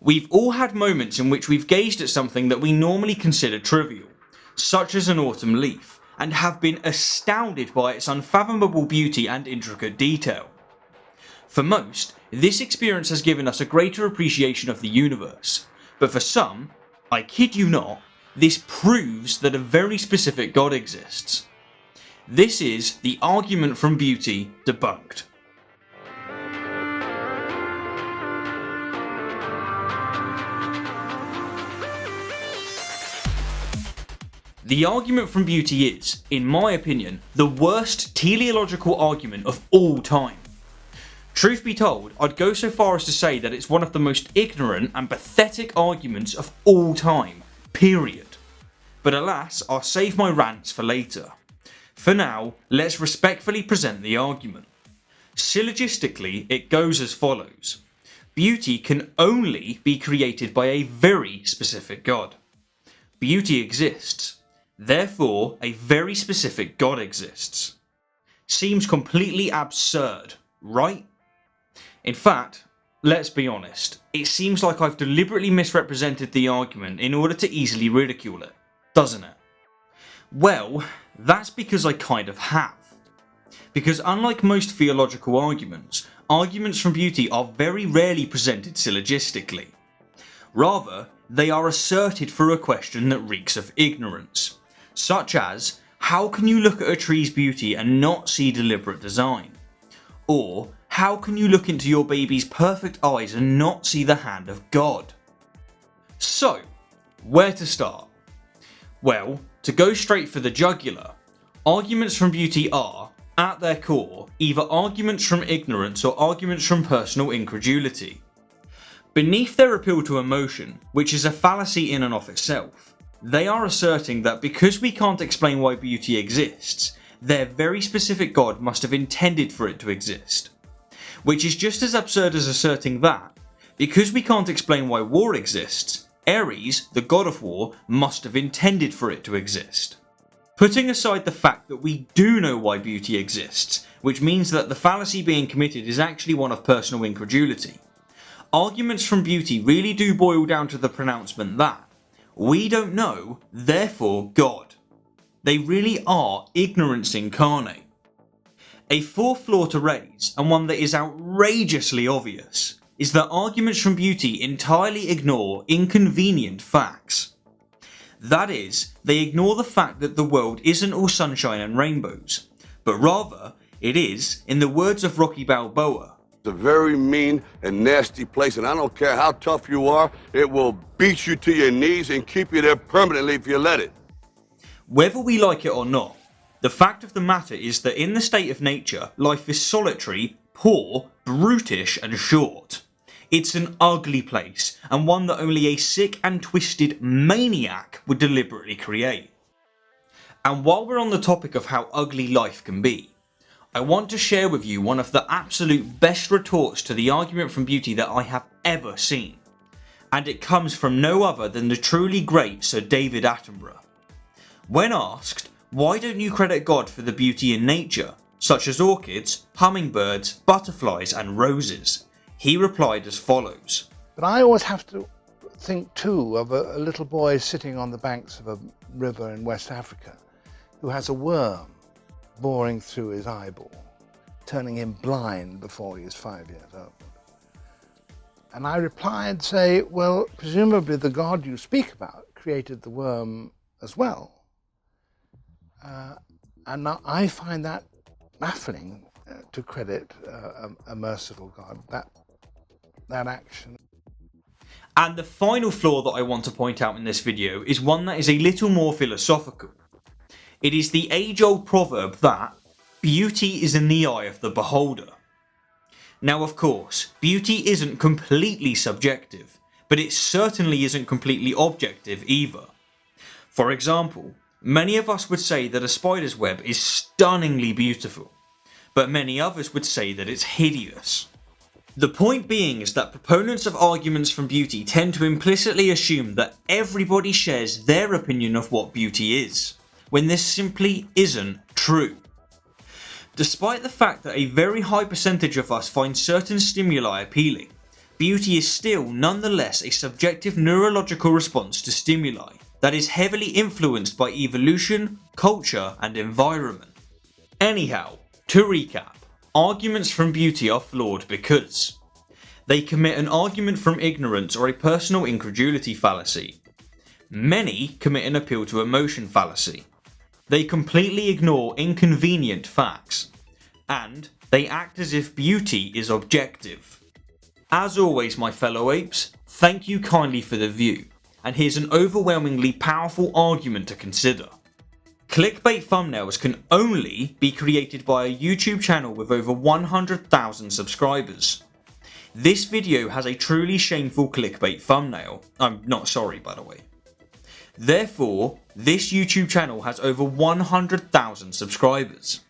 We've all had moments in which we've gazed at something that we normally consider trivial, such as an autumn leaf, and have been astounded by its unfathomable beauty and intricate detail. For most, this experience has given us a greater appreciation of the universe, but for some, I kid you not, this proves that a very specific God exists. This is the argument from Beauty Debunked. The argument from Beauty is, in my opinion, the worst teleological argument of all time. Truth be told, I'd go so far as to say that it's one of the most ignorant and pathetic arguments of all time, period. But alas, I'll save my rants for later. For now, let's respectfully present the argument. Syllogistically, it goes as follows. Beauty can only be created by a very specific God. Beauty exists. Therefore, a very specific God exists. Seems completely absurd, right? In fact, let's be honest, it seems like I've deliberately misrepresented the argument in order to easily ridicule it, doesn't it? Well, that's because I kind of have. Because unlike most theological arguments, arguments from Beauty are very rarely presented syllogistically. Rather, they are asserted for a question that reeks of ignorance. Such as, how can you look at a tree's beauty and not see deliberate design? Or, how can you look into your baby's perfect eyes and not see the hand of God? So, where to start? Well, to go straight for the jugular, arguments from Beauty are, at their core, either arguments from ignorance or arguments from personal incredulity. Beneath their appeal to emotion, which is a fallacy in and of itself, they are asserting that because we can't explain why beauty exists, their very specific God must have intended for it to exist. Which is just as absurd as asserting that, because we can't explain why war exists, Ares, the god of war, must have intended for it to exist. Putting aside the fact that we do know why beauty exists, which means that the fallacy being committed is actually one of personal incredulity, arguments from Beauty really do boil down to the pronouncement that we don't know, therefore God. They really are ignorance incarnate. A fourth flaw to raise, and one that is outrageously obvious, is that arguments from Beauty entirely ignore inconvenient facts. That is, they ignore the fact that the world isn't all sunshine and rainbows, but rather, it is, in the words of Rocky Balboa, It's a very mean and nasty place, and I don't care how tough you are, it will beat you to your knees and keep you there permanently if you let it. Whether we like it or not, the fact of the matter is that in the state of nature, life is solitary, poor, brutish and short. It's an ugly place, and one that only a sick and twisted maniac would deliberately create. And while we're on the topic of how ugly life can be, I want to share with you one of the absolute best retorts to the argument from Beauty that I have ever seen. And it comes from no other than the truly great Sir David Attenborough. When asked, why don't you credit God for the beauty in nature, such as orchids, hummingbirds, butterflies and roses, he replied as follows. But I always have to think too of a little boy sitting on the banks of a river in West Africa who has a worm boring through his eyeball, turning him blind before he is 5 years old. And I replied, say, well, presumably the God you speak about created the worm as well. And now I find that baffling to credit a merciful God, that action. And the final flaw that I want to point out in this video is one that is a little more philosophical. It is the age-old proverb that beauty is in the eye of the beholder. Now of course, beauty isn't completely subjective, but it certainly isn't completely objective either. For example, many of us would say that a spider's web is stunningly beautiful, but many others would say that it's hideous. The point being is that proponents of arguments from Beauty tend to implicitly assume that everybody shares their opinion of what beauty is, when this simply isn't true. Despite the fact that a very high percentage of us find certain stimuli appealing, beauty is still nonetheless a subjective neurological response to stimuli that is heavily influenced by evolution, culture, and environment. Anyhow, to recap, arguments from beauty are flawed because they commit an argument from ignorance or a personal incredulity fallacy. Many commit an appeal to emotion fallacy. They completely ignore inconvenient facts. And they act as if beauty is objective. As always, my fellow apes, thank you kindly for the view, and here's an overwhelmingly powerful argument to consider. Clickbait thumbnails can only be created by a YouTube channel with over 100,000 subscribers. This video has a truly shameful clickbait thumbnail. I'm not sorry, by the way. Therefore, this YouTube channel has over 100,000 subscribers.